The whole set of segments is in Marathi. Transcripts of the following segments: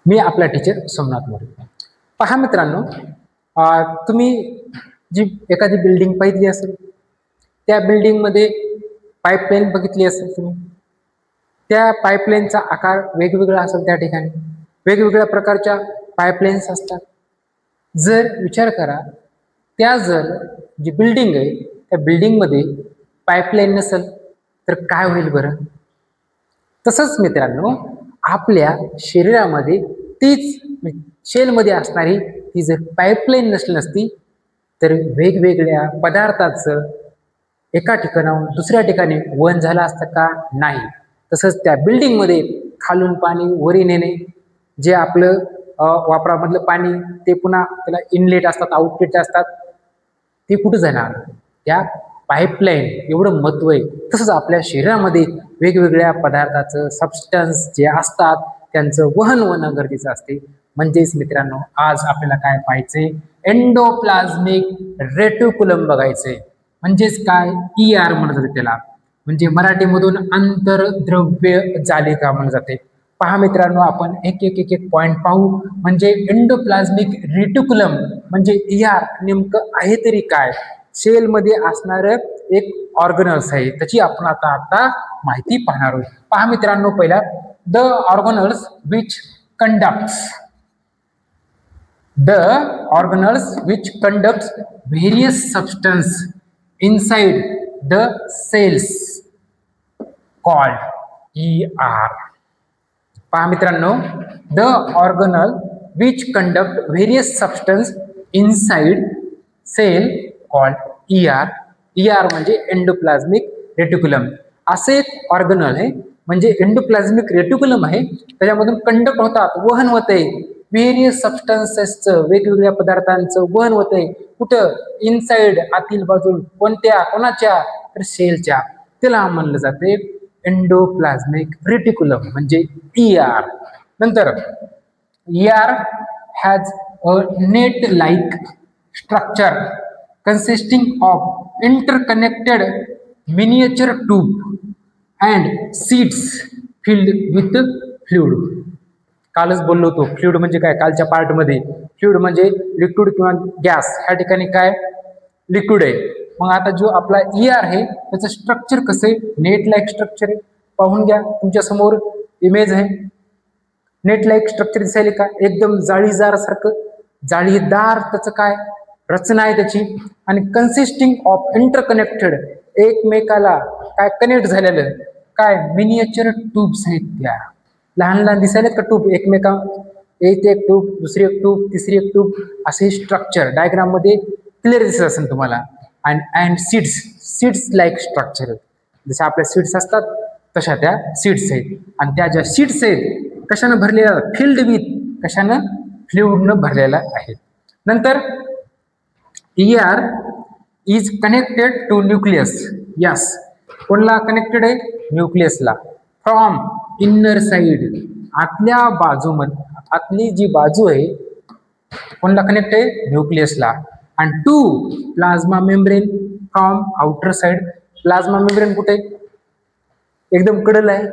मी आपला टीचर सोमनाथ मोरे. पहा मित्रांनो, तुम्ही जी एखादी बिल्डिंग पाहिली असेल, त्या बिल्डिंगमध्ये पाईपलाईन बघितली असेल तुम्ही. त्या पाईपलाईनचा आकार वेगवेगळा असेल, त्या ठिकाणी वेगवेगळ्या प्रकारच्या पाईपलाईन्स असतात. जर विचार करा, त्या जर जी बिल्डिंग आहे त्या बिल्डिंगमध्ये पाईपलाईन नसेल तर काय होईल बरं? तसंच मित्रांनो, आपल्या शरीरामध्ये तीच शेलमध्ये असणारी ती जर पाईपलाईन नसती तर वेगवेगळ्या पदार्थाचं एका ठिकाणाहून दुसऱ्या ठिकाणी वहन झालं असतं का? नाही. तसंच त्या बिल्डिंगमध्ये खालून पाणी वरी नेणे, जे आपलं वापरामधलं पाणी ते पुन्हा त्याला इनलेट असतात, आउटलेट असतात, ते कुठं जाणार? त्या पाईपलाईन एवढं महत्त्व आहे. तसंच आपल्या शरीरामध्ये वेगवेगळ्या पदार्थाचं सबस्टन्स जे असतात त्यांचं वहन होणं गरजेचं असते. म्हणजेच मित्रांनो, आज आपल्याला काय पाहायचंय? एंडोप्लाझ्मिक रेटिक्युलम बघायचंय. म्हणजेच काय? ER म्हणत जाते त्याला, म्हणजे मराठीमधून आंतरद्रव्य जालिका म्हणत जाते. पहा मित्रांनो, आपण एक एक एक पॉइंट पाहू. म्हणजे एंडोप्लाझ्मिक रेटिक्युलम म्हणजे ER नेमकं आहे तरी काय? सेलमध्ये असणारं एक ऑर्गनल्स आहे, त्याची आपण आता माहिती पाहणार आहोत. पहा मित्रांनो, पहिला the organelles which conducts various substance inside the cells called ER. पहा मित्रांनो, the organelle which conduct various substance inside cell called ER. ER म्हणजे एंडोप्लाझ्मिक रेटिक्युलम. असे एक ऑर्गनल आहे, म्हणजे एंडोप्लाझ्मिक रेटिक्युलम आहे, त्याच्यामधून कंडक्ट होतात, वहन होते व्हेरियस सबस्टन्सेसचं, वेगवेगळ्या पदार्थांचं वहन होते. कुठं? इनसाइड, आतील बाजूला. कोणत्या? कोणाच्या? तर सेलच्या. त्याला म्हणलं जाते एंडोप्लाझ्मिक रेटिक्युलम म्हणजे ER. नंतर ER has a net like structure consisting of interconnected miniature tube and seats filled with fluid. कालच बोललो होतो, फ्लुइड म्हणजे काय? कालच्या पार्टमध्ये फ्लुइड म्हणजे लिक्विड किंवा गॅस. ह्या ठिकाणी काय? लिक्विड आहे. मग आता जो आपला ER आहे त्याचं स्ट्रक्चर कसं आहे? नेट लाईक स्ट्रक्चर आहे. पाहून घ्या, तुमच्या समोर इमेज आहे. नेट लाईक स्ट्रक्चर दिसायला का? एकदम जाळीदार सारखं, जाळीदार त्याचं काय रचना आहे त्याची. आणि कन्सिस्टिंग ऑफ इंटरकनेक्टेड, एकमेकाला काय कनेक्ट झालेलं काय मिनिएचर ट्यूब्स आहेत. त्या लहान लहान दिसायलेत का ट्यूब एकमेका, एक ट्यूब, दुसरी एक ट्यूब, तिसरी एक ट्यूब, असे स्ट्रक्चर डायग्राम मध्ये क्लिअर दिसत असेल तुम्हाला. अँड सीड्स लाईक स्ट्रक्चर, जसे आपल्या सीड्स असतात तशा त्या सीड्स आहेत. आणि त्या ज्या सीड्स आहेत कशानं भरलेल्या? Filled with, कशानं? फ्लुइडनं भरलेला आहे. नंतर ER is connected to nucleus. Yes, कोणला कनेक्टेड आहे? न्यूक्लियसला. फ्रॉम इनर साइड, आतल्या बाजूमध्ये, आतली जी बाजू आहे कोणला कनेक्ट आहे? न्यूक्लियसला. आणि to plasma membrane from outer side. Plasma membrane कुठे? एकदम कडल आहे.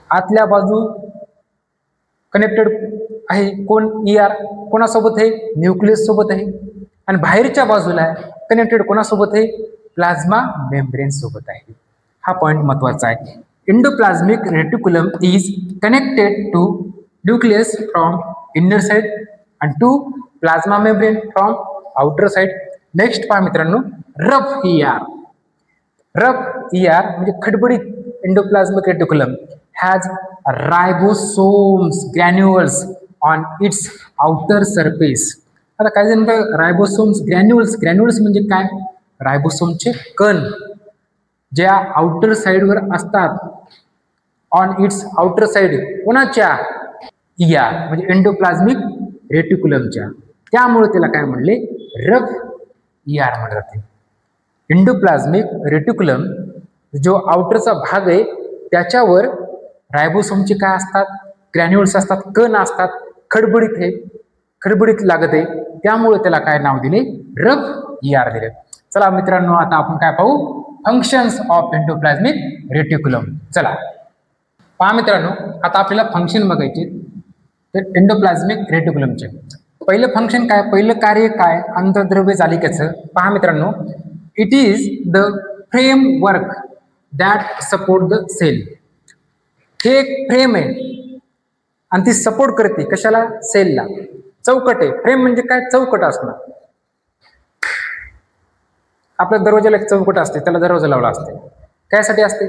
आतल्या बाजू कनेक्टेड आहे कोण? ER. कोणासोबत आहे? न्यूक्लियस सोबत आहे. आणि बाहेरच्या बाजूला कनेक्टेड कोणासोबत आहे? प्लाझ्मा मेम्ब्रेन सोबत आहे. हा पॉइंट महत्वाचा आहे. Endoplasmic reticulum is connected to nucleus from inner side आणि to plasma membrane from outer side. Next पहा मित्रांनो, रफ ER. रफ ER म्हणजे खडबडीत endoplasmic reticulum has रायबोसोम्स granules on it's outer surface. आता काय जण रायबोसोम्स ग्रॅन्युअल्स म्हणजे काय? रायबोसोमचे कण ज्या आउटर साइडवर असतात, ऑन इट्स आउटर साइड, कोणाच्या? ER म्हणजे एंडोप्लाझ्मिक रेटिक्युलमच्या. त्यामुळे त्याला काय म्हणले? रफ ER म्हणत जाते. एंडोप्लाझ्मिक रेटिक्युलम जो आउटरचा भाग आहे त्याच्यावर रायबोसोमचे काय असतात? ग्रॅन्युअल्स असतात, कण असतात, खडबडीत आहे, खडबडीत लागत आहे, त्यामुळे त्याला काय नाव दिले? रफ ER दिले. चला मित्रांनो, आता आपण काय पाहू? Functions of endoplasmic reticulum. चला, पहा मित्रांनो, आता आपल्याला फंक्शन बघायचे तर एंडोप्लाझ्मिक रेटिक्युलमचे. पहिलं फंक्शन काय, पहिलं कार्य काय अंतर्द्रव्य जालिकेचं. पहा मित्रांनो, it is the framework that support the cell. हे एक फ्रेम आहे आणि ती सपोर्ट करते कशाला, सेलला. चौकट आहे, फ्रेम म्हणजे काय, चौकट असणं. आपल्या दरवाजाला एक चौकट असते, त्याला दरवाजा लावला असते, कायसाठी असते,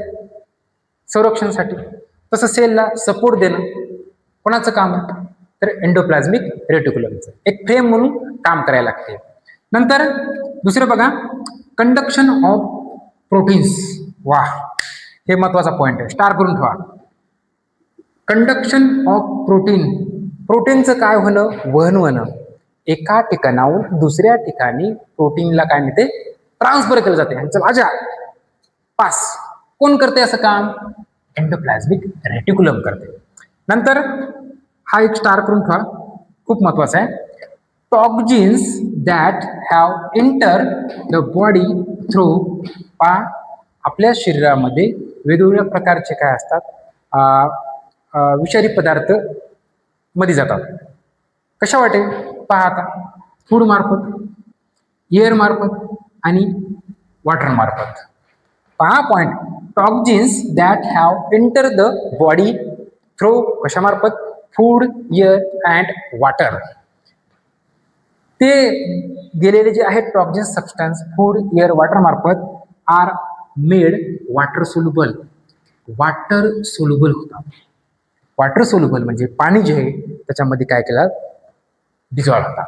संरक्षणासाठी. तसं सेलला सपोर्ट देणं कोणाचं काम आहे, तर एंडोप्लाझ्मिक रेटिक्युलमचं एक फ्रेम म्हणून काम करायला लागते. नंतर दुसरं बघा, कंडक्शन ऑफ प्रोटीन्स. वाह, हे महत्वाचा पॉइंट आहे, स्टार करून ठेवा. Conduction of protein. प्रोटीनचं काय होणं, वहन होणं. एका ठिकाणाहून दुसऱ्या ठिकाणी प्रोटीनला काय म्हणते, ट्रान्सफर केलं जाते. आणि चल आजा पास, कोण करते असं काम, एंडोप्लाझ्मिक रेटिक्युलम करते. नंतर हा एक स्टार करून ठेवा, खूप महत्वाचा आहे. Toxins that have enter the body through. आपल्या शरीरामध्ये वेगवेगळ्या प्रकारचे काय असतात, विषारी पदार्थ मध्ये जातात. कशा वाटेल पहा, आता फूड मार्फत, एअर मार्फत आणि वॉटर मार्फत. पहा point, toxins that have enter the body through कशा मार्फत, फूड, एअर अँड वॉटर. ते गेलेले जे आहेत toxins substance food, air, water मार्फत are made water soluble. Water soluble होतात. वॉटर सोल्युबल म्हणजे पाणी जे आहे त्याच्यामध्ये काय केलं, डिझॉल्व होतात.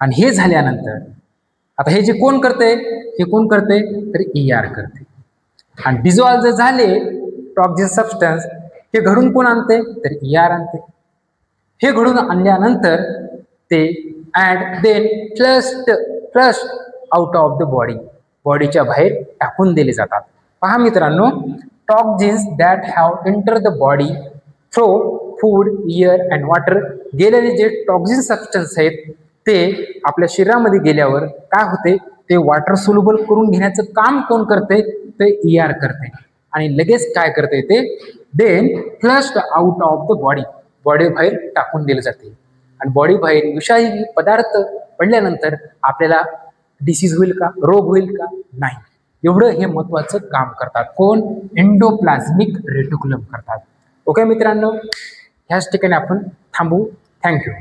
आणि हे झाल्यानंतर आता हे जे कोण करते, हे कोण करते, तर ER करते. आणि डिझॉल्व जर झाले टॉक्झिन सबस्टन्स, हे घडून कोण आणते, तर ER आणते. हे घडून आणल्यानंतर ते and then flush out of the body, बॉडीच्या बाहेर टाकून दिले जातात. पहा मित्रांनो, toxins that have enter the body through food, air and water. गेलेले जे टॉक्झिन सबस्टन्स आहेत ते आपल्या शरीरामध्ये गेल्यावर काय होते, ते वॉटर सोल्युबल करून घेण्याचं काम कोण करते, ते ER करते. आणि लगेच काय करते, ते then flushed out of the body, body बाहेर टाकून दिले जाते. आणि बॉडी बाहेर विषारी पदार्थ पडल्यानंतर आपल्याला डिसीज होईल का, रोग होईल का, नाही. एवढं हे महत्वाचं काम करतात कोण, एंडोप्लाझ्मिक रेटिक्युलम करतात. ओके मित्रांनो, ह्याच ठिकाणी आपण थांबू. थँक्यू.